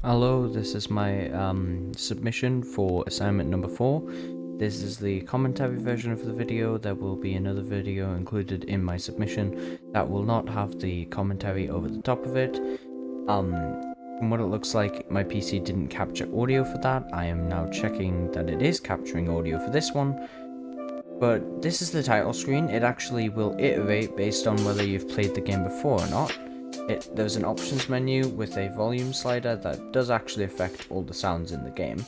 Hello, this is my submission for assignment number 4. This is the commentary version of the video. There will be another video included in my submission that will not have the commentary over the top of it. From what it looks like, my PC didn't capture audio for that. I am now checking that it is capturing audio for this one. But this is the title screen. It actually will iterate based on whether you've played the game before or not. There's an options menu with a volume slider that does actually affect all the sounds in the game.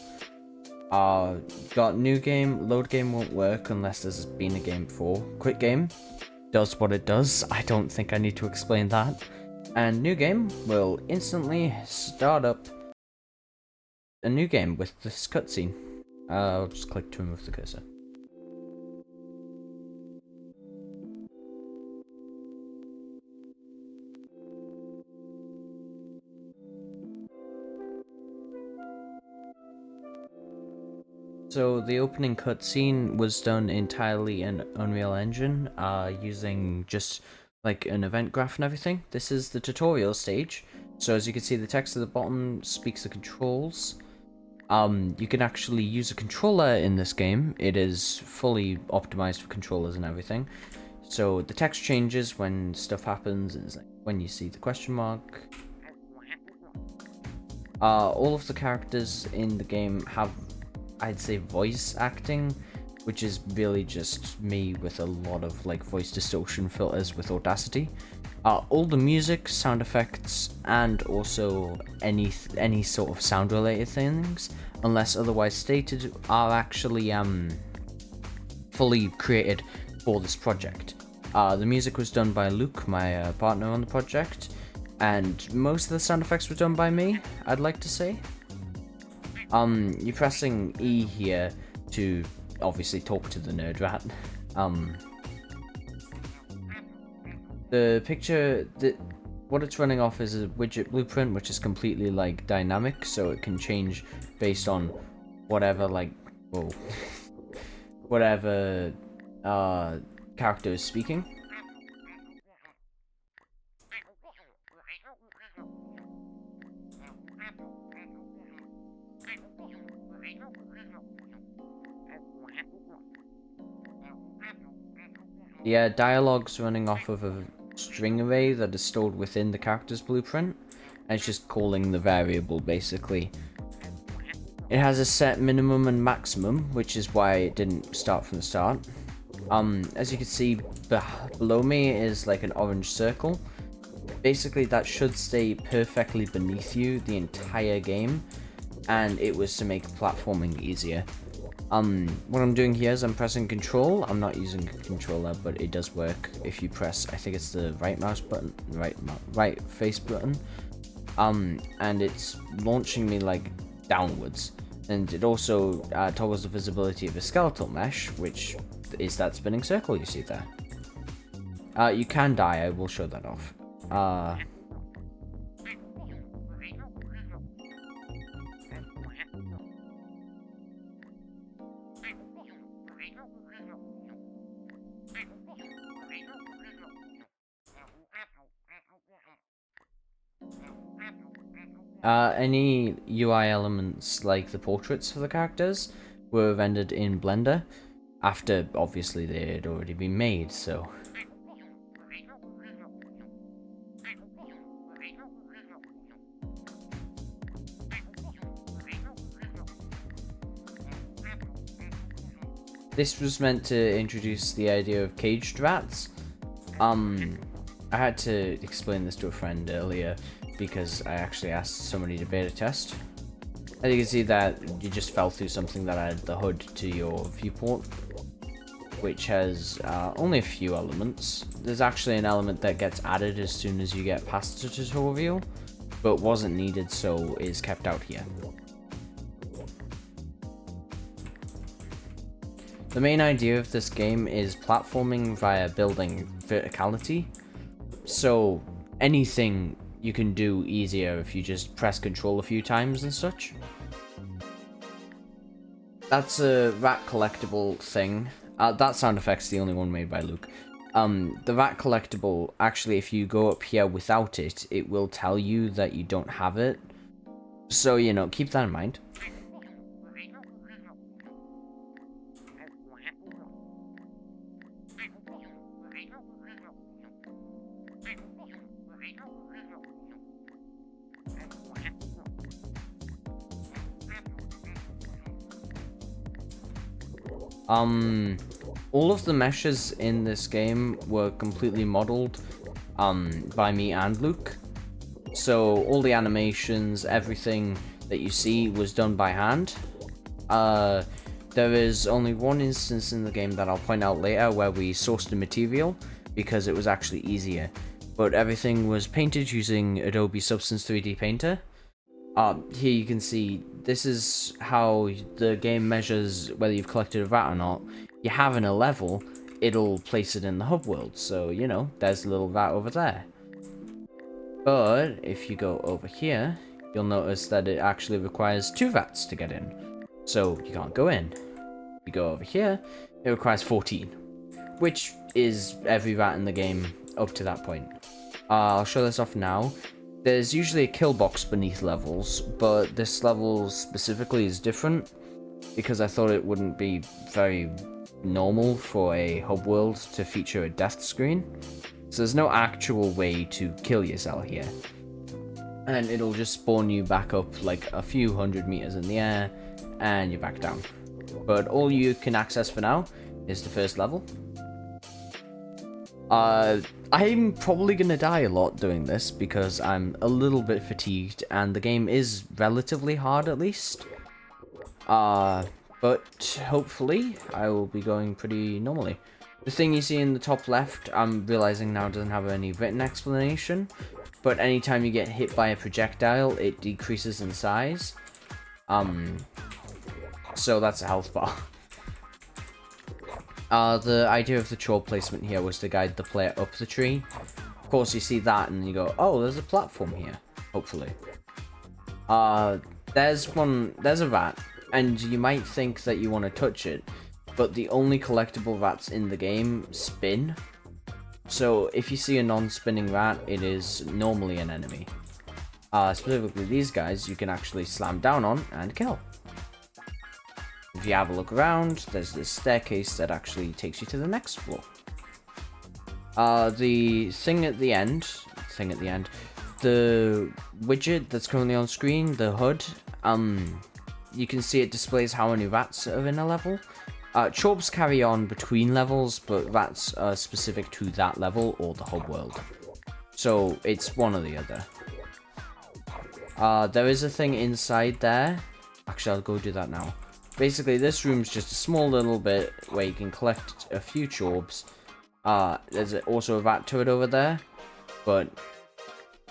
Got new game, load game won't work unless there's been a game before. Quick game does what it does. I don't think I need to explain that. And new game will instantly start up a new game with this cutscene. I'll just click to remove the cursor. So the opening cutscene was done entirely in Unreal Engine, using just like an event graph and everything. This is the tutorial stage. So as you can see, the text at the bottom speaks the controls. You can actually use a controller in this game. It is fully optimized for controllers and everything. So the text changes when stuff happens. It's like when you see the question mark. All of the characters in the game have, I'd say, voice acting, which is really just me with a lot of like voice distortion filters with Audacity. All the music, sound effects, and also any sort of sound related things, unless otherwise stated, are actually fully created for this project. The music was done by Luke, my partner on the project, and most of the sound effects were done by me, I'd like to say. You're pressing E here to obviously talk to the nerd rat. The picture, what it's running off is a widget blueprint, which is completely like dynamic, so it can change based on whatever whatever character is speaking. Yeah, dialogue's running off of a string array that is stored within the character's blueprint, and it's just calling the variable, basically. It has a set minimum and maximum, which is why it didn't start from the start. As you can see, below me is like an orange circle. Basically, that should stay perfectly beneath you the entire game, and it was to make platforming easier. What I'm doing here is I'm pressing control. I'm not using a controller, but it does work if you press, I think it's the right mouse button, right face button. And it's launching me like downwards. And it also toggles the visibility of a skeletal mesh, which is that spinning circle you see there. You can die, I will show that off. Any UI elements, like the portraits for the characters, were rendered in Blender, after obviously they had already been made, so... This was meant to introduce the idea of caged rats. I had to explain this to a friend earlier, because I actually asked somebody to beta test. As you can see that you just fell through something that added the hood to your viewport, which has only a few elements. There's actually an element that gets added as soon as you get past the tutorial, but wasn't needed, so is kept out here. The main idea of this game is platforming via building verticality, so anything you can do easier if you just press control a few times and such. That's a rat collectible thing. That sound effect's the only one made by Luke. The rat collectible, actually, if you go up here without it, it will tell you that you don't have it. So, you know, keep that in mind. All of the meshes in this game were completely modeled, by me and Luke. So all the animations, everything that you see was done by hand. There is only one instance in the game that I'll point out later where we sourced the material because it was actually easier. But everything was painted using Adobe Substance 3D Painter. Here you can see, this is how the game measures whether you've collected a rat or not. You have in a level, it'll place it in the hub world, so, you know, there's a little rat over there. But, if you go over here, you'll notice that it actually requires 2 rats to get in, so you can't go in. If you go over here, it requires 14, which is every rat in the game up to that point. I'll show this off now. There's usually a kill box beneath levels, but this level specifically is different because I thought it wouldn't be very normal for a hub world to feature a death screen. So there's no actual way to kill yourself here. And it'll just spawn you back up like a few 100 meters in the air and you're back down. But all you can access for now is the first level. I'm probably gonna die a lot doing this because I'm a little bit fatigued and the game is relatively hard at least. But hopefully I will be going pretty normally. The thing you see in the top left, I'm realizing now doesn't have any written explanation, but anytime you get hit by a projectile, it decreases in size. So that's a health bar. The idea of the chore placement here was to guide the player up the tree. Of course, you see that and you go, oh, there's a platform here, hopefully. There's a rat, and you might think that you want to touch it, but the only collectible rats in the game spin. So if you see a non-spinning rat, it is normally an enemy. Specifically these guys, you can actually slam down on and kill. If you have a look around, there's this staircase that actually takes you to the next floor. The thing at the end, the widget that's currently on screen, the HUD, you can see it displays how many rats are in a level. Chorbs carry on between levels, but rats are specific to that level or the hub world. So it's one or the other. There is a thing inside there. Actually, I'll go do that now. Basically, this room's just a small little bit where you can collect a few chorbs. There's also a rat turret over there, but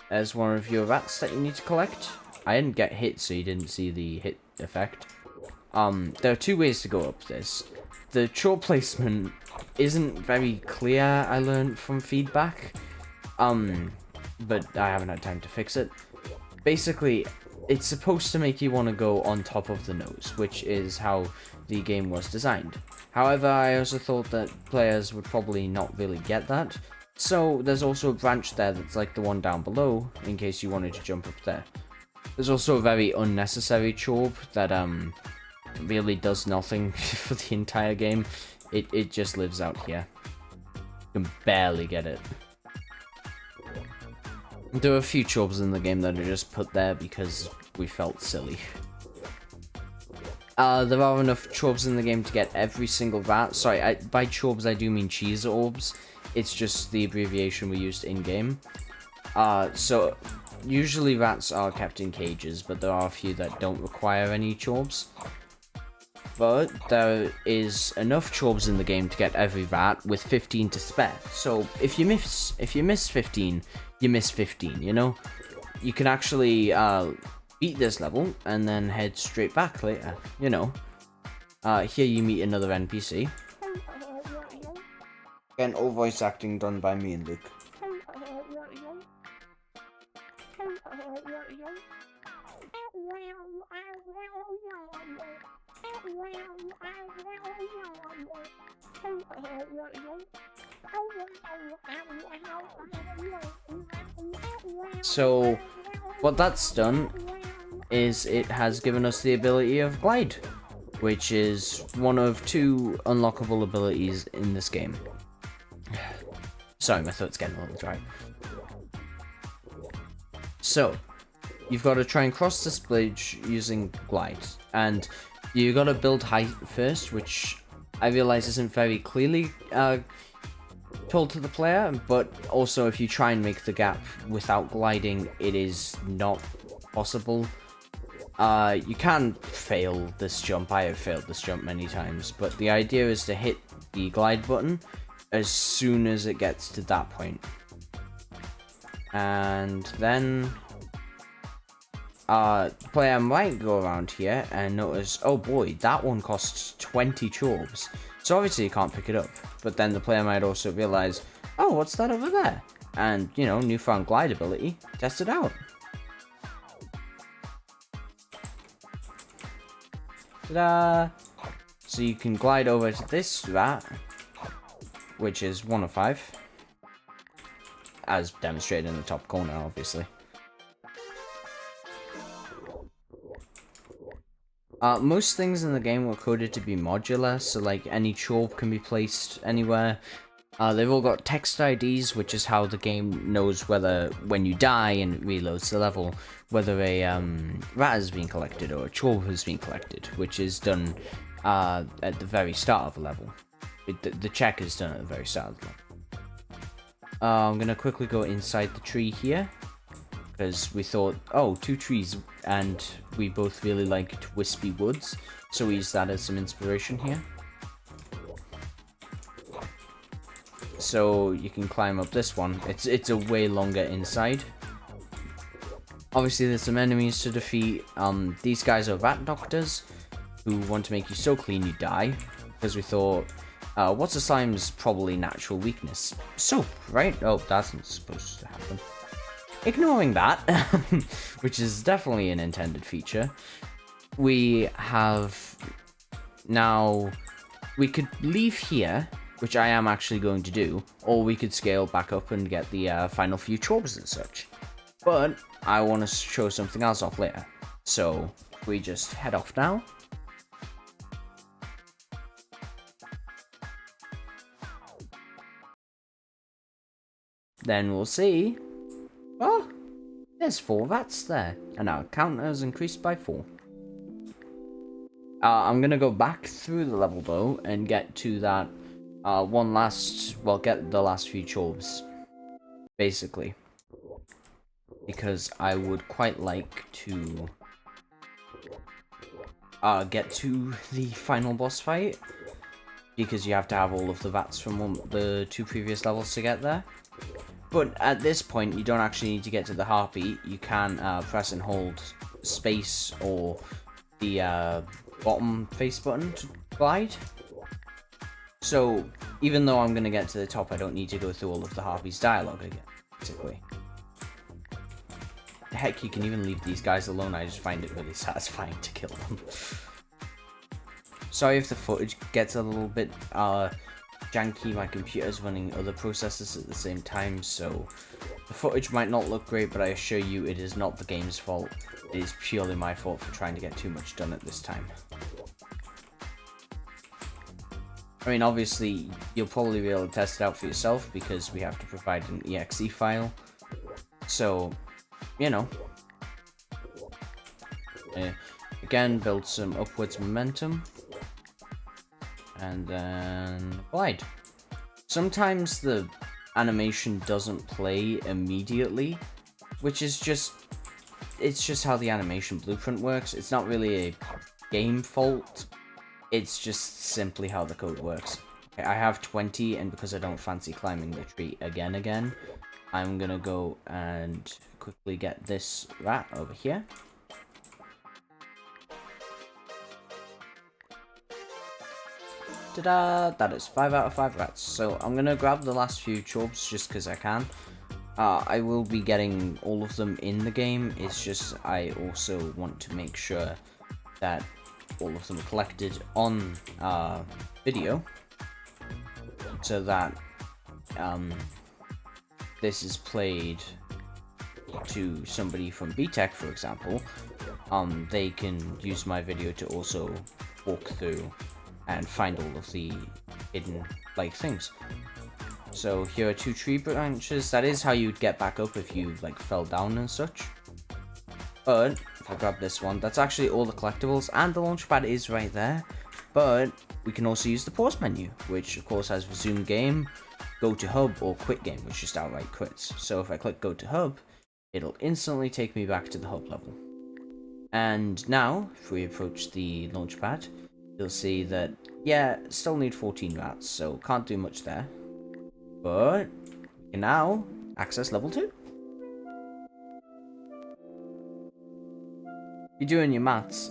there's one of your rats that you need to collect. I didn't get hit, so you didn't see the hit effect. There are 2 ways to go up this. The chore placement isn't very clear, I learned from feedback, but I haven't had time to fix it. Basically, it's supposed to make you want to go on top of the nose, which is how the game was designed. However, I also thought that players would probably not really get that, so there's also a branch there that's like the one down below, in case you wanted to jump up there. There's also a very unnecessary chorb that really does nothing for the entire game. It just lives out here. You can barely get it. There are a few chorbs in the game that are just put there because we felt silly. There are enough chorbs in the game to get every single rat. Sorry, by chorbs I do mean cheese orbs. It's just the abbreviation we used in-game. So, usually rats are kept in cages, but there are a few that don't require any chorbs. But there is enough chorbs in the game to get every rat with 15 to spare. So if you miss 15, you miss 15, you know? You can actually beat this level and then head straight back later, you know? Here you meet another NPC. Again, all voice acting done by me and Luke. So, what that's done is it has given us the ability of glide, which is one of 2 unlockable abilities in this game. Sorry, my throat's getting a little dry. So, you've got to try and cross this bridge using glide, and you got to build height first, which I realize isn't very clearly told to the player, but also if you try and make the gap without gliding, it is not possible. You can fail this jump. I have failed this jump many times, but the idea is to hit the glide button as soon as it gets to that point. And then the player might go around here and notice, oh boy, that one costs 20 chorbs. So obviously you can't pick it up. But then the player might also realize, oh, what's that over there? And, you know, newfound glide ability, test it out. Ta-da! So you can glide over to this rat, which is 1 of 5. As demonstrated in the top corner, obviously. Most things in the game were coded to be modular, so like any chorb can be placed anywhere. They've all got text IDs, which is how the game knows whether, when you die and it reloads the level, whether a rat has been collected or a chorb has been collected, which is done at the very start of the level. The check is done at the very start of the level. I'm gonna quickly go inside the tree here, because we thought, oh, 2 trees, and we both really liked wispy woods, so we used that as some inspiration here. So you can climb up this one. It's a way longer inside. Obviously there's some enemies to defeat. These guys are rat doctors who want to make you so clean you die, because we thought, what's a slime's probably natural weakness? Soap, right? Oh, that's not supposed to happen. Ignoring that, which is definitely an intended feature, we have now, we could leave here, which I am actually going to do, or we could scale back up and get the final few chorbs and such. But I want to show something else off later, so we just head off now. Then we'll see. Oh, there's 4 rats there, and our counter has increased by 4. I'm gonna go back through the level though and get to that get the last few chorbs, basically, because I would quite like to get to the final boss fight, because you have to have all of the rats from the 2 previous levels to get there. But at this point, you don't actually need to get to the heartbeat. You can press and hold space or the bottom face button to glide. So even though I'm going to get to the top, I don't need to go through all of the Harpy's dialogue again, basically. Heck, you can even leave these guys alone. I just find it really satisfying to kill them. Sorry if the footage gets a little bit janky. My computer's running other processes at the same time, so the footage might not look great, but I assure you it is not the game's fault. It is purely my fault for trying to get too much done at this time. I mean, obviously, you'll probably be able to test it out for yourself, because we have to provide an exe file. So, you know. Again, build some upwards momentum. And then glide. Sometimes the animation doesn't play immediately, which is it's just how the animation blueprint works. It's not really a game fault. It's just simply how the code works. Okay, I have 20, and because I don't fancy climbing the tree again, I'm gonna go and quickly get this rat over here. Ta-da! That is 5 out of 5 rats. So I'm gonna grab the last few chorbs just because I can. I will be getting all of them in the game. It's just I also want to make sure that all of them are collected on video, so that this is played to somebody from BTech, for example, they can use my video to also walk through and find all of the hidden like things. So here are 2 tree branches. That is how you'd get back up if you like fell down and such. But if I grab this one, that's actually all the collectibles, and the launchpad is right there. But we can also use the pause menu, which of course has resume game, go to hub, or quit game, which just outright quits. So if I click go to hub, it'll instantly take me back to the hub level. And now, if we approach the launchpad, you'll see that, yeah, still need 14 rats, so can't do much there. But we can now access level 2. If you're doing your maths,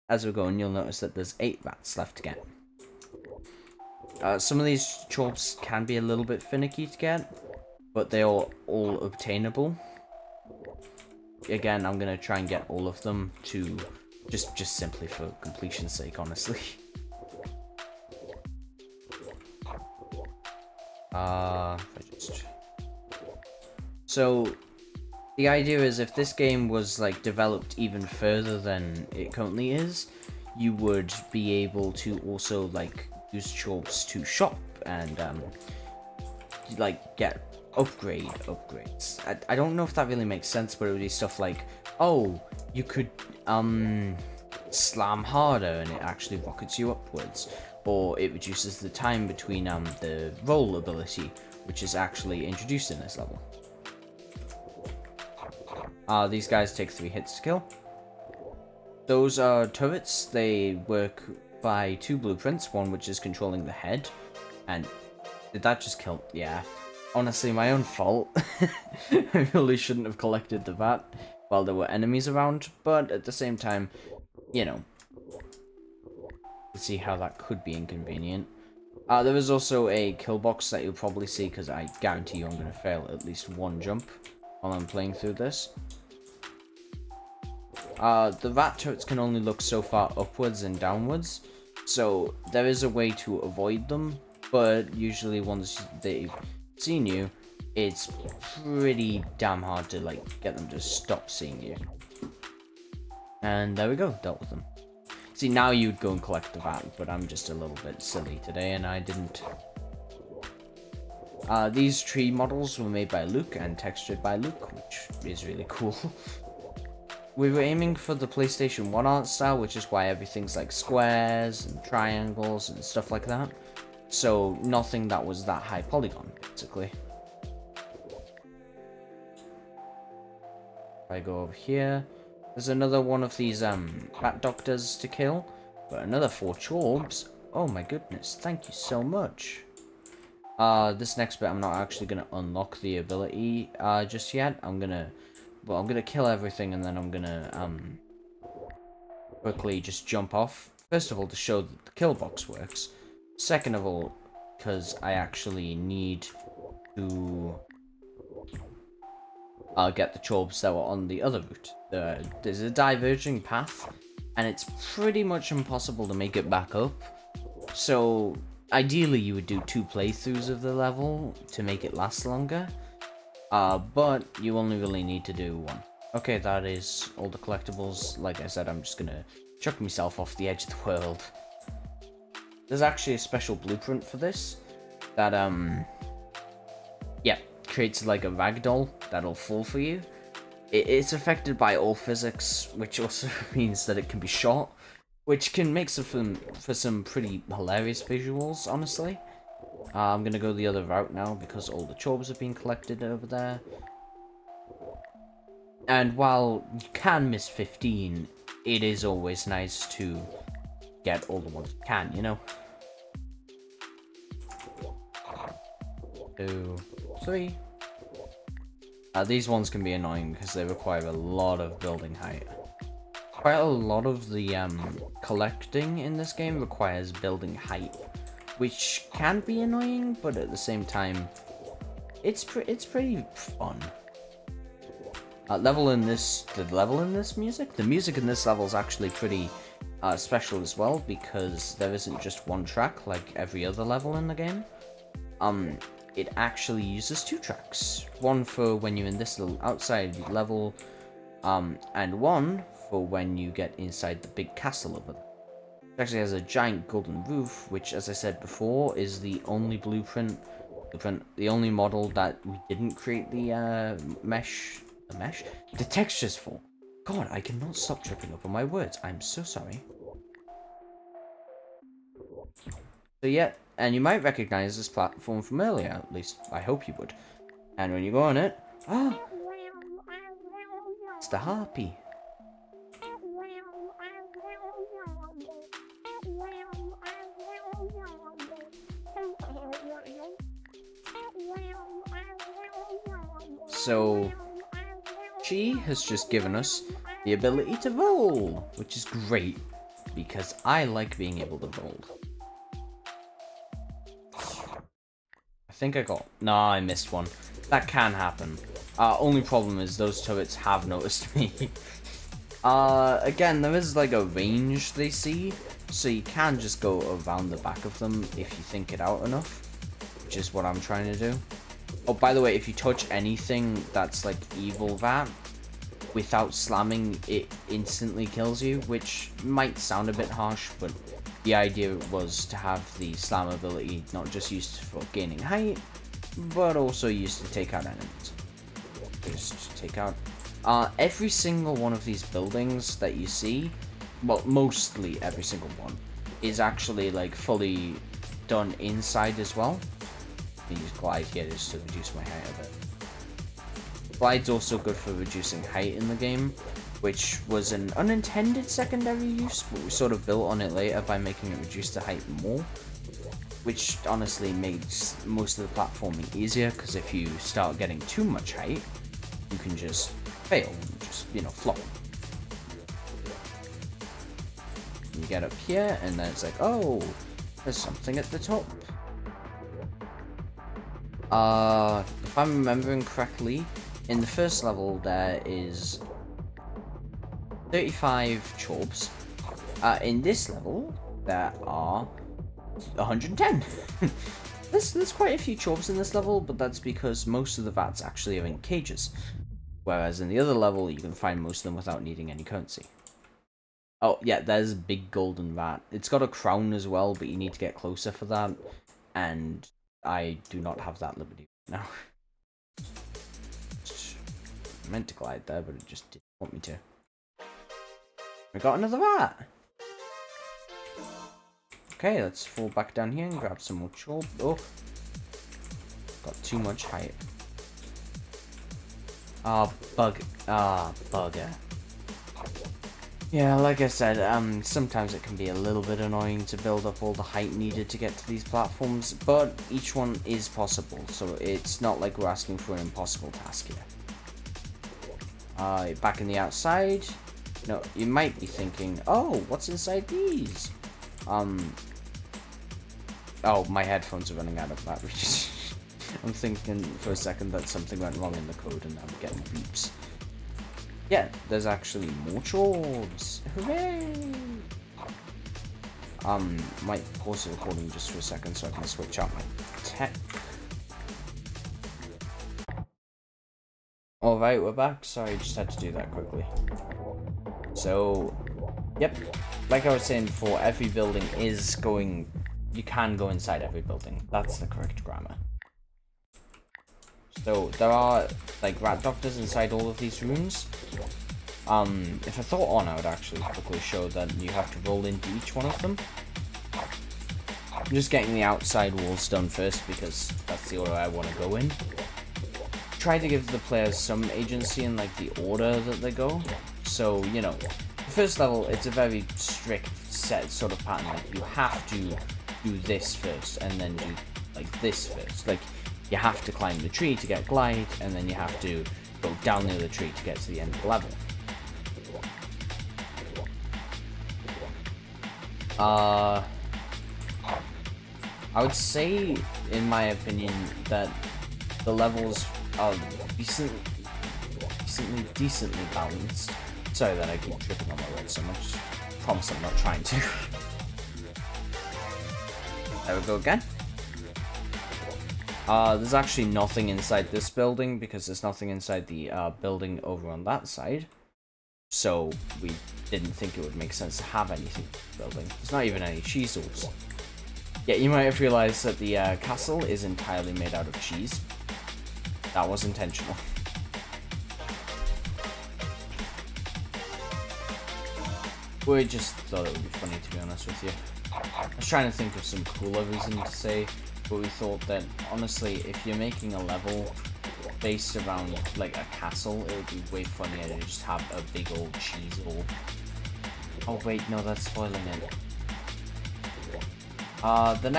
as we're going, you'll notice that there's 8 rats left to get. Some of these jobs can be a little bit finicky to get, but they are all obtainable. Again, I'm gonna try and get all of them to just simply for completion's sake, honestly. So the idea is, if this game was like developed even further than it currently is, you would be able to also like use jobs to shop and like get upgrades. I don't know if that really makes sense, but it would be stuff like, oh, you could slam harder and it actually rockets you upwards, or it reduces the time between the roll ability, which is actually introduced in this level. These guys take 3 hits to kill. Those are turrets. They work by 2 blueprints, one which is controlling the head, and did that just kill? Yeah. Honestly, my own fault. I really shouldn't have collected the vat while there were enemies around, but at the same time, you know, let's see how that could be inconvenient. There is also a kill box that you'll probably see, because I guarantee you I'm going to fail at least 1 jump while I'm playing through this. The rat turrets can only look so far upwards and downwards, so there is a way to avoid them, but usually once they've seen you, it's pretty damn hard to like get them to stop seeing you. And there we go, dealt with them. See, now you'd go and collect the vat, but I'm just a little bit silly today and I didn't. These tree models were made by Luke and textured by Luke, which is really cool. We were aiming for the PlayStation 1 art style, which is why everything's like squares and triangles and stuff like that. So nothing that was that high polygon, basically. If I go over here, there's another one of these rat doctors to kill, but another 4 chorbs. Oh my goodness, thank you so much. This next bit I'm not actually gonna unlock the ability just yet. I'm gonna kill everything and then I'm gonna quickly just jump off. First of all, to show that the kill box works. Second of all, because I actually need to get the chorbs that were on the other route. There's a diverging path, and it's pretty much impossible to make it back up. So ideally you would do 2 playthroughs of the level to make it last longer. But you only really need to do 1. Okay, that is all the collectibles. Like I said, I'm just gonna chuck myself off the edge of the world. There's actually a special blueprint for this that, yeah, creates like a ragdoll that'll fall for you. It's affected by all physics, which also means that it can be shot, which can make for some pretty hilarious visuals, honestly. I'm gonna go the other route now because all the chorbs have been collected over there. And while you can miss 15, it is always nice to get all the ones you can, you know? 2, 3. These ones can be annoying because they require a lot of building height. Quite a lot of the collecting in this game requires building height, which can be annoying, but at the same time, it's pretty fun. The level in this music? The music in this level is actually pretty special as well, because there isn't just 1 track like every other level in the game. It actually uses 2 tracks. One for when you're in this little outside level, and one for when you get inside the big castle over there. It actually has a giant golden roof, which, as I said before, is the only the only model that we didn't create the the textures for. God, I cannot stop tripping up on my words. I'm so sorry. So yeah, and you might recognize this platform from earlier, at least I hope you would. And when you go on it, it's the harpy. So she has just given us the ability to roll, which is great because I like being able to roll. I think I got... No, I missed one. That can happen. Only problem is those turrets have noticed me. Again, there is like a range they see, so you can just go around the back of them if you think it out enough, which is what I'm trying to do. Oh, by the way, if you touch anything that's like evil vat, without slamming, it instantly kills you, which might sound a bit harsh, but the idea was to have the slam ability not just used for gaining height, but also used to take out enemies. Just take out every single one of these buildings that you see, well, mostly every single one, is actually like fully done inside as well. I use glide here just to reduce my height a bit. Glide's also good for reducing height in the game, which was an unintended secondary use, but we sort of built on it later by making it reduce the height more, which honestly makes most of the platforming easier, because if you start getting too much height, you can just fail and just, you know, flop. You get up here, and then it's like, oh, there's something at the top. If I'm remembering correctly, in the first level there is 35 chorbs. In this level there are 110. There's quite a few chorbs in this level, but that's because most of the vats actually are in cages. Whereas in the other level you can find most of them without needing any currency. Oh yeah, there's a big golden vat. It's got a crown as well, but you need to get closer for that. And I do not have that liberty now. I meant to glide there, but it just didn't want me to. We got another rat! Okay, let's fall back down here and grab some more chorb. Oh! Got too much height. Bugger. Yeah, like I said, sometimes it can be a little bit annoying to build up all the height needed to get to these platforms, but each one is possible, so it's not like we're asking for an impossible task here. Back in the outside, no, you might be thinking, oh, what's inside these? Oh, my headphones are running out of battery. I'm thinking for a second that something went wrong in the code and I'm getting beeps. Yeah, there's actually more chorbs. Hooray! Might pause the recording just for a second so I can switch out my tech. Alright, we're back. Sorry, just had to do that quickly. So, yep. Like I was saying before, every building is going... You can go inside every building. That's the correct grammar. So, there are, like, rat doctors inside all of these rooms. If I thought on, I would actually quickly show that you have to roll into each one of them. I'm just getting the outside walls done first because that's the order I want to go in. Try to give the players some agency in, like, the order that they go. So, you know, the first level, it's a very strict set sort of pattern. Like, you have to do this first and then do, like, this first. Like, you have to climb the tree to get glide, and then you have to go down the other tree to get to the end of the level. I would say, in my opinion, that the levels are decently balanced. Sorry that I keep tripping on my words so much. Promise I'm not trying to. There we go again. There's actually nothing inside this building because there's nothing inside the building over on that side. so we didn't think it would make sense to have anything building. There's not even any chisels. Yeah, you might have realized that the castle is entirely made out of cheese. That was intentional. We just thought it would be funny, to be honest with you. I was trying to think of some cooler reason to say, but we thought that, honestly, if you're making a level based around, like, a castle, it would be way funnier to just have a big old cheese hole. Oh, wait, no, that's spoiling it. The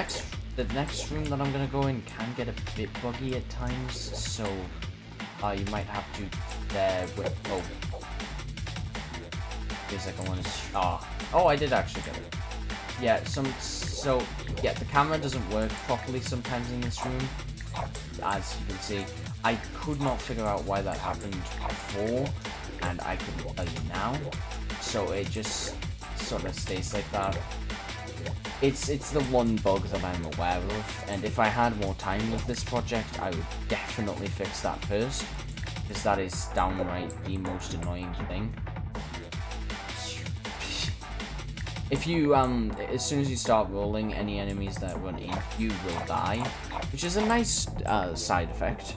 next room that I'm gonna go in can get a bit buggy at times, so, you might have to, oh. Wait a second, oh, I did actually get it. Yeah, yeah, the camera doesn't work properly sometimes in this room, as you can see. I could not figure out why that happened before, and I couldn't tell you now, so it just sort of stays like that. It's the one bug that I'm aware of, and if I had more time with this project, I would definitely fix that first, because that is downright the most annoying thing. If you, as soon as you start rolling, any enemies that run in, you will die, which is a nice, side effect.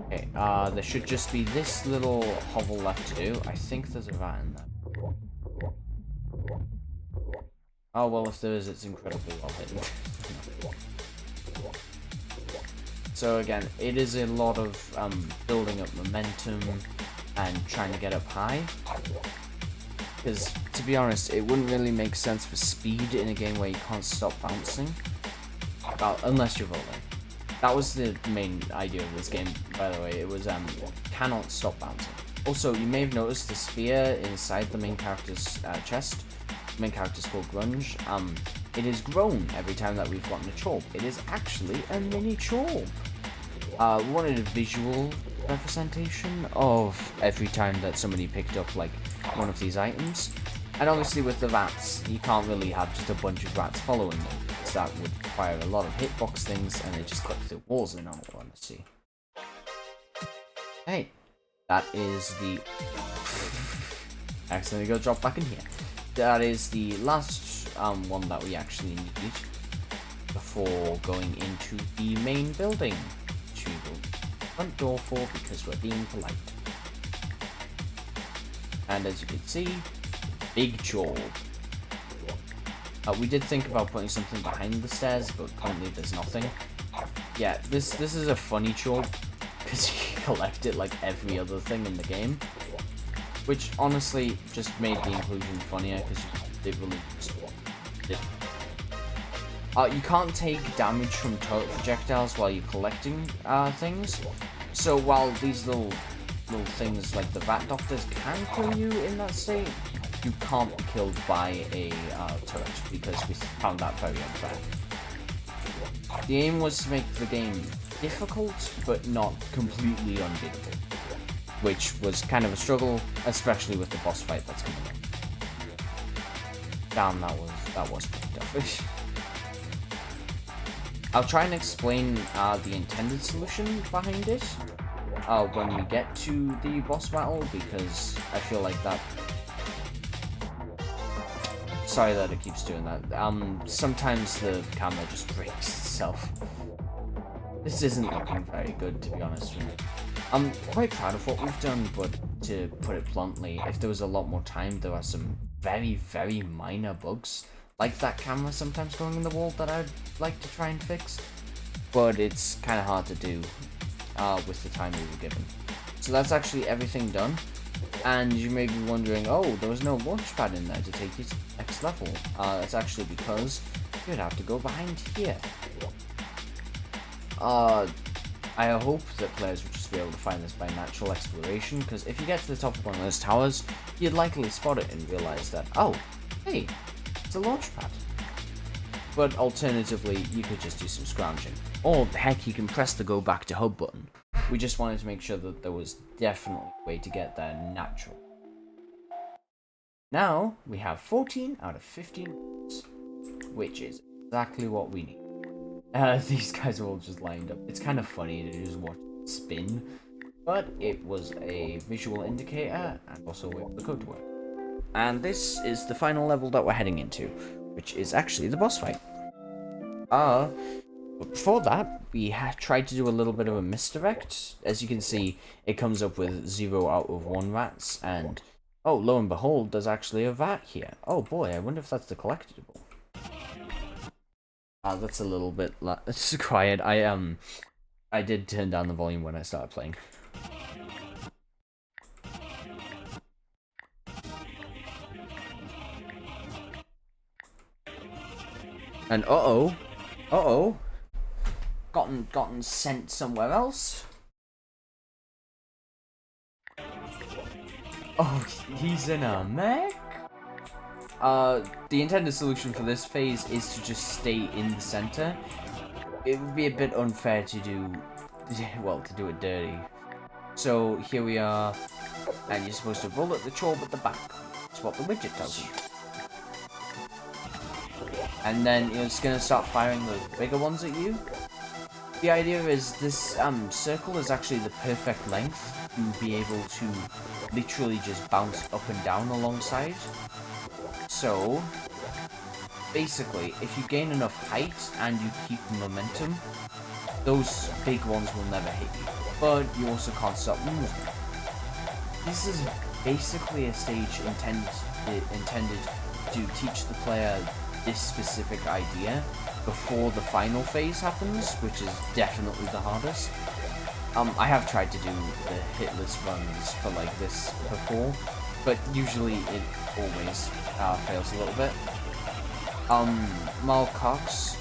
Okay, there should just be this little hovel left to do. I think there's a rat in there. Oh, well, if there is, it's incredibly well hidden. So again, it is a lot of, building up momentum and trying to get up high. Because, to be honest, it wouldn't really make sense for speed in a game where you can't stop bouncing. Well, unless you're rolling. That was the main idea of this game, by the way. It was, cannot stop bouncing. Also, you may have noticed the sphere inside the main character's chest. The main character's called Grunge. It has grown every time that we've gotten a chorb. It is actually a mini chorb. We wanted a visual representation of every time that somebody picked up, like, one of these items. And obviously with the rats, you can't really have just a bunch of rats following them, because that would require a lot of hitbox things, and they just clip through walls in all honesty. Hey, that is the... accidentally got dropped back in here. That is the last one that we actually need before going into the main building. To the front door for, because we're being polite. And as you can see, big chorb. We did think about putting something behind the stairs, but currently there's nothing. Yeah, this is a funny chorb, because you collect it like every other thing in the game. Which honestly just made the inclusion funnier, because they really just did. You can't take damage from turret projectiles while you're collecting things. So while these little things like the rat doctors can kill you in that state, you can't be killed by a turret, because we found that very unfair. The aim was to make the game difficult, but not completely unbeatable, which was kind of a struggle, especially with the boss fight that's coming up. Damn, that was pretty tough. I'll try and explain the intended solution behind it when we get to the boss battle, because I feel like that... Sorry that it keeps doing that. Sometimes the camera just breaks itself. This isn't looking very good, to be honest with you. I'm quite proud of what we've done, but to put it bluntly, if there was a lot more time, there are some very, very minor bugs, like that camera sometimes going in the wall, that I'd like to try and fix. But it's kind of hard to do with the time we were given. So that's actually everything done. And you may be wondering, oh, there was no launch pad in there to take you to the next level. That's actually because you'd have to go behind here. I hope that players would just be able to find this by natural exploration, because if you get to the top of one of those towers, you'd likely spot it and realize that, oh, hey, it's a launch pad. But alternatively, you could just do some scrounging. Or, heck, you can press the go back to hub button. We just wanted to make sure that there was definitely a way to get there natural. Now, we have 14 out of 15 rounds, which is exactly what we need. These guys are all just lined up. It's kind of funny to just watch it spin, but it was a visual indicator and also a way for the code to work. And this is the final level that we're heading into, which is actually the boss fight. But before that, we tried to do a little bit of a misdirect. As you can see, it comes up with 0 out of 1 rats, and oh, lo and behold, there's actually a rat here. Oh boy, I wonder if that's the collectible. That's a little bit quiet. I did turn down the volume when I started playing. And gotten sent somewhere else. Oh, he's in a mech? The intended solution for this phase is to just stay in the center. It would be a bit unfair to do, well, to do it dirty. So here we are, and you're supposed to roll at the troll at the back. That's what the widget tells you. And then you're just gonna start firing those bigger ones at you. The idea is this circle is actually the perfect length to be able to literally just bounce up and down alongside. So basically, if you gain enough height and you keep momentum, those big ones will never hit you. But you also can't stop moving. This is basically a stage intended to teach the player this specific idea before the final phase happens, which is definitely the hardest. I have tried to do the hitless runs for like this before, but usually it always fails a little bit. Mal Cox,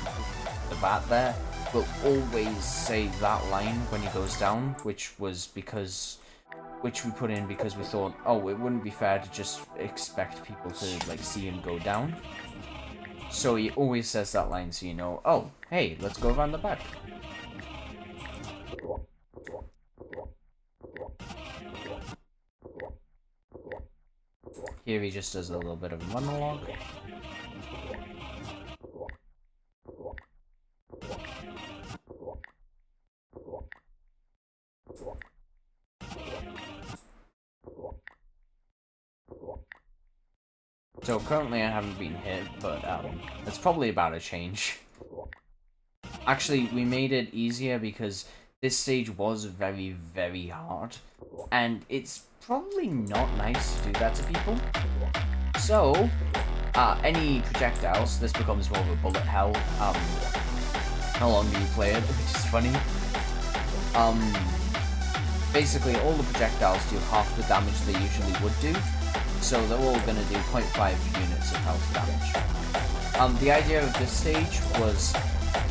the bat there, will always say that line when he goes down, which we put in because we thought, oh, it wouldn't be fair to just expect people to like see him go down. So he always says that line so you know, oh, hey, let's go around the back. Here he just does a little bit of a monologue. So currently I haven't been hit, but that's probably about to change. Actually, we made it easier because this stage was very, very hard, and it's probably not nice to do that to people. So, any projectiles, this becomes more of a bullet hell. How long do you play it, which is funny. Basically, all the projectiles do half the damage they usually would do. So they're all going to do 0.5 units of health damage. The idea of this stage was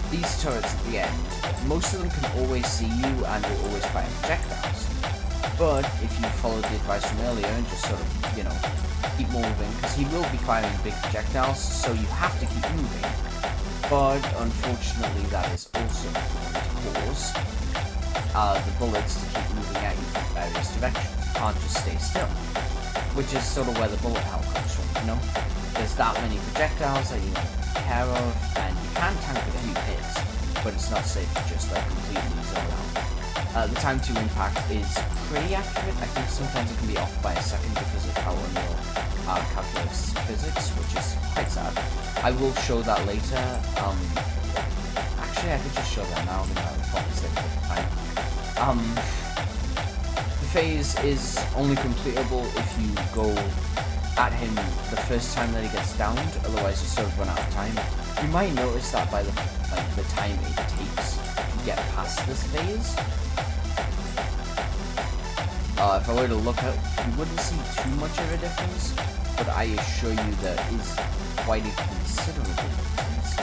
these turrets at the end, most of them can always see you and will always fire projectiles. But if you followed the advice from earlier and just sort of, you know, keep moving, because he will be firing big projectiles, so you have to keep moving. But unfortunately that is also going to cause the bullets to keep moving at you from various directions. You can't just stay still. Which is sort of where the bullet hell comes from, you know? There's that many projectiles that you don't care of, and you can tank a few hits, but it's not safe to just like completely zone out. The time to impact is pretty accurate. I think sometimes it can be off by a second because of how Unreal calculates physics, which is quite sad. I will show that later. Actually, I could just show that now, but that would probably save a bit of time. The phase is only completable if you go at him the first time that he gets downed, otherwise you sort of run out of time. You might notice that by the time it takes to get past this phase. If I were to look out, you wouldn't see too much of a difference, but I assure you there is quite a considerable difference.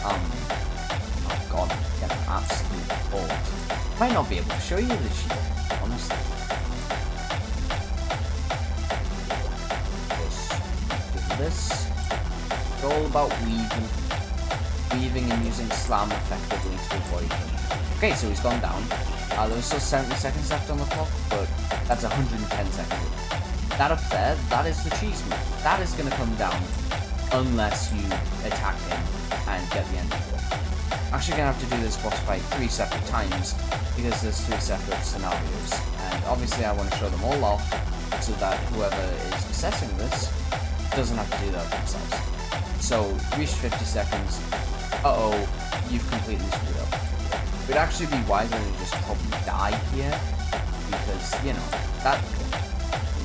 Oh god, I'm getting absolutely old. Might not be able to show you this yet, honestly. This. It's all about weaving and using slam effectively to avoid him. Okay, so he's gone down. There was still 70 seconds left on the clock, but that's 110 seconds. That up there, that is the cheese meat. That is going to come down unless you attack him and get the end of it. I'm actually going to have to do this boss fight 3 separate times because there's 3 separate scenarios. obviously I want to show them all off so that whoever is assessing this doesn't have to do that themselves. So, reach 50 seconds. Uh-oh, you've completely screwed up. It would actually be wiser to just probably die here, because, you know, that would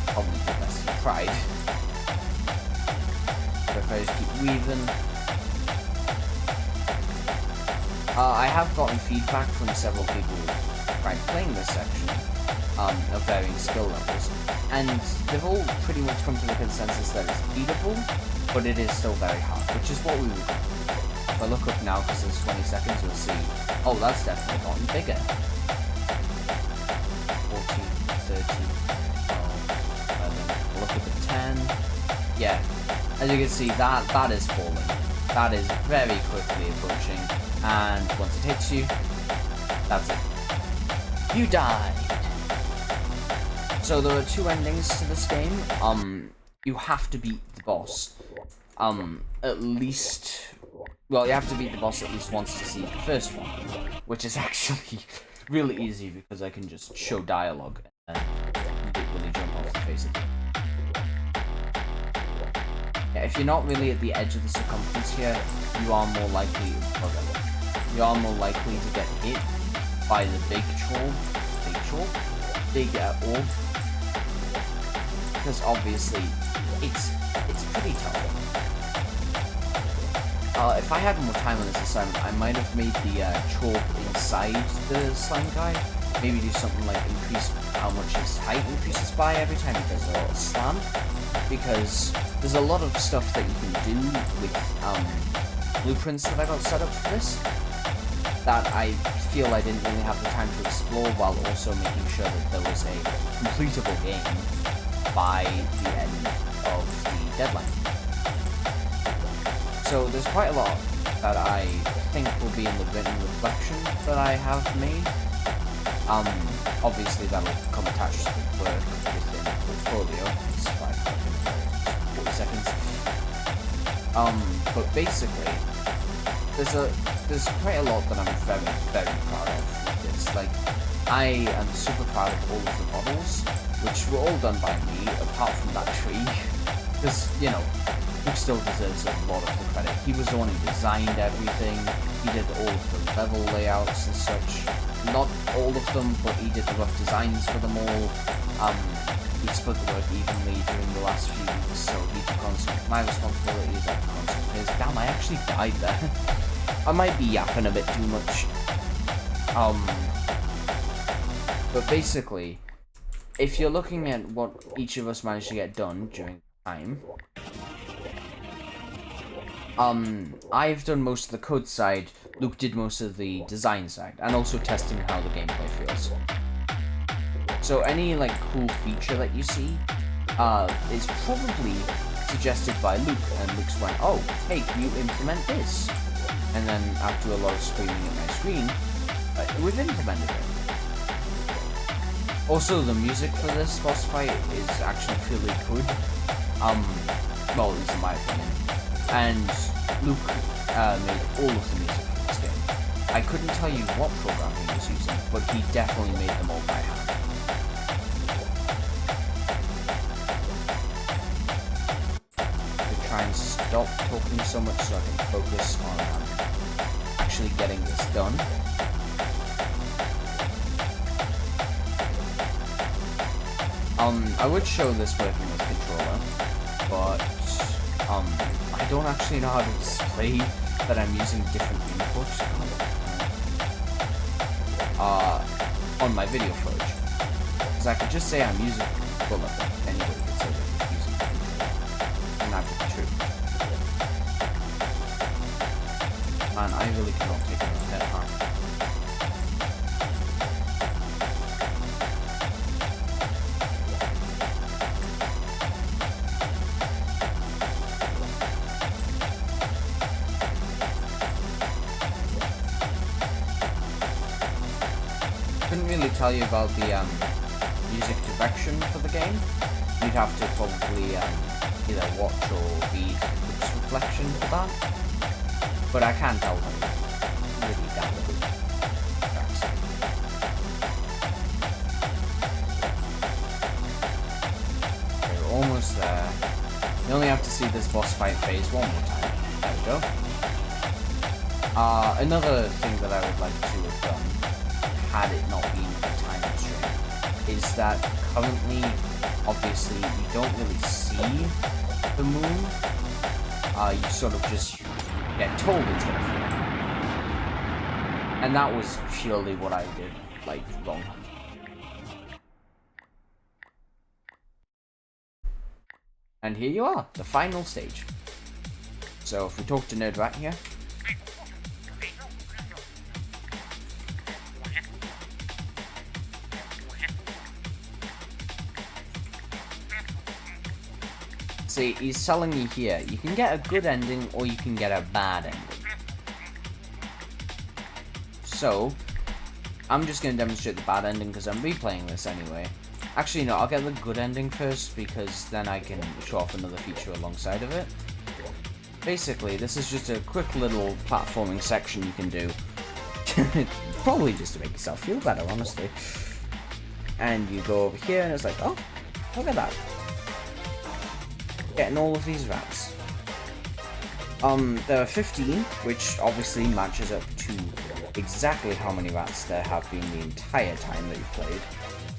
probably be best if you tried. So if I just keep weaving. I have gotten feedback from several people tried playing this section of varying skill levels, and they've all pretty much come to the consensus that it's beatable, but it is still very hard, which is what we would do. If I look up now, because there's 20 seconds, you'll see, oh, that's definitely gotten bigger. 40, 30, 12, 11, look at the 10. Yeah, as you can see, that is falling. That is very quickly approaching, and once it hits you, that's it. You died. So there are two endings to this game. You have to beat the boss. At least... Well, you have to beat the boss at least once to see the first one. Which is actually really easy because I can just show dialogue and completely jump off the face of it. Yeah, if you're not really at the edge of the circumference here, you are more likely... You are more likely to get hit by the big orb, because obviously it's pretty tough. If I had more time on this assignment, I might have made the chalk inside the slime guy. Maybe do something like increase how much his height increases by every time he does a little slam, because there's a lot of stuff that you can do with blueprints that I got set up for this that I feel I didn't really have the time to explore, while also making sure that there was a completable game by the end of the deadline. So there's quite a lot that I think will be in the written reflection that I have made. Obviously that'll come attached to the work within the portfolio. It's 40 seconds. But basically, there's quite a lot that I'm very, very proud of with this. Like, I am super proud of all of the models, which were all done by me, apart from that tree. Because, you know, Luke still deserves a lot of the credit. He was the one who designed everything, he did all of the level layouts and such. Not all of them, but he did the rough designs for them all. He split the work evenly during the last few weeks, so he took on some of my responsibilities, I took on some of his. Damn, I actually died there. I might be yapping a bit too much. But basically, if you're looking at what each of us managed to get done during the time, I've done most of the code side, Luke did most of the design side, and also testing how the gameplay feels. So any, like, cool feature that you see, is probably suggested by Luke, and Luke's went, oh, hey, can you implement this? And then after a lot of screaming at my screen, we've implemented it. Also, the music for this boss fight is actually really good. Well, at least in my opinion. And Luke made all of the music for this game. I couldn't tell you what program he was using, but he definitely made them all by hand. To try and stop talking so much so I can focus on actually getting this done. I would show this working with controller, but I don't actually know how to display that I'm using different inputs on my video footage. Because I could just say I'm using, well, anybody could say they're just using the controller, and that would be true. Man, I really cannot take another hit, huh? Couldn't really tell you about the music direction for the game. You'd have to probably either watch or read Luke's reflection for that. But I can tell them really damn good tracks. almost there. You only have to see this boss fight phase one more time. There we go. Another thing that I would like to have done, had it not been a time constraint, is that currently, obviously, you don't really see the moon. You sort of just get told it's gonna fall. And that was purely what I did, like, wrong. And here you are, the final stage. So if we talk to Nerd Rat here. See, he's telling you here, you can get a good ending or you can get a bad ending. So, I'm just going to demonstrate the bad ending because I'm replaying this anyway. Actually, no, I'll get the good ending first because then I can show off another feature alongside of it. Basically, this is just a quick little platforming section you can do. Probably just to make yourself feel better, honestly. And you go over here and it's like, oh, look at that. Getting all of these rats. There are 15, which obviously matches up to exactly how many rats there have been the entire time that you've played.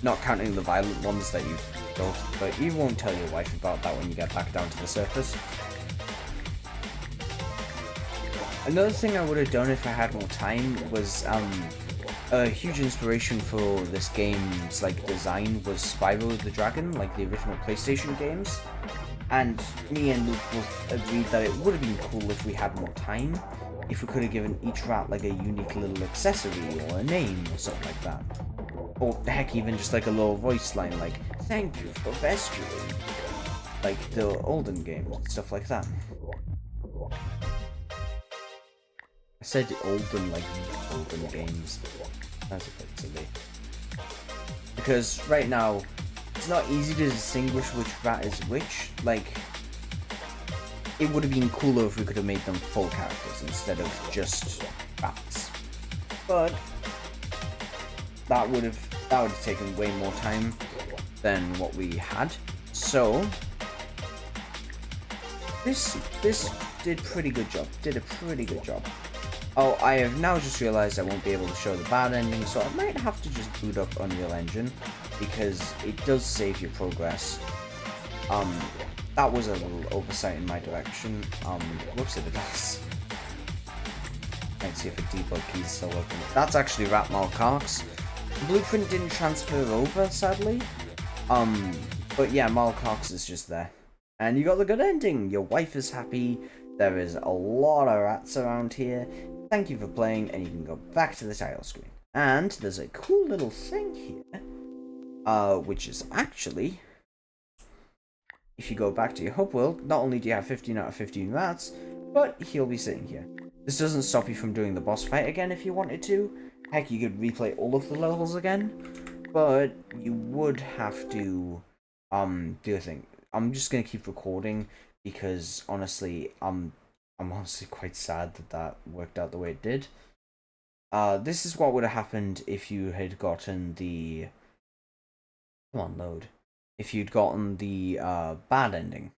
Not counting the violent ones that you've killed, but you won't tell your wife about that when you get back down to the surface. Another thing I would have done if I had more time was, a huge inspiration for this game's, like, design was Spyro the Dragon, like the original PlayStation games. And me and Luke both agreed that it would have been cool if we had more time, if we could have given each rat like a unique little accessory or a name or something like that. Or heck, even just like a little voice line like, "Thank you for rescuing," like the olden games, stuff like that. I said olden like olden games. That's a bit silly. Because right now, it's not easy to distinguish which rat is which. Like, it would have been cooler if we could have made them full characters instead of just rats. But that would have taken way more time than what we had. So this did a pretty good job. Oh, I have now just realized I won't be able to show the bad ending, so I might have to just boot up Unreal Engine, because it does save your progress. That was a little oversight in my direction. Whoops, it does. Let's see if the debug key is still open. That's actually Rat Malcarx. The blueprint didn't transfer over, sadly. But yeah, Malcarx is just there. And you got the good ending. Your wife is happy. There is a lot of rats around here. Thank you for playing, and you can go back to the title screen. And there's a cool little thing here, which is actually, if you go back to your hub world, not only do you have 15 out of 15 rats, but he'll be sitting here. This doesn't stop you from doing the boss fight again if you wanted to. Heck, you could replay all of the levels again, but you would have to do a thing. I'm just gonna keep recording because honestly, I'm honestly quite sad that that worked out the way it did. This is what would have happened if you had gotten the, come on, load. If you'd gotten the bad ending.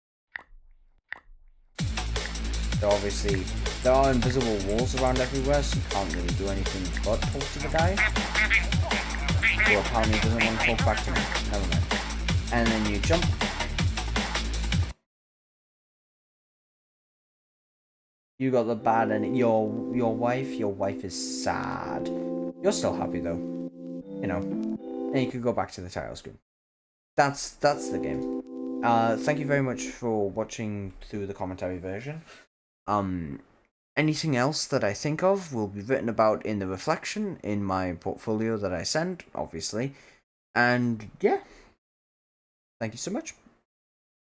So obviously, there are invisible walls around everywhere, so you can't really do anything but talk to the guy. Who apparently doesn't want to talk back to me. Never mind. And then you jump. You got the bad ending. Your wife is sad. You're still happy though. You know. And you could go back to the title screen. That's the game. Thank you very much for watching through the commentary version. Anything else that I think of will be written about in the reflection in my portfolio that I send, obviously. And yeah, thank you so much.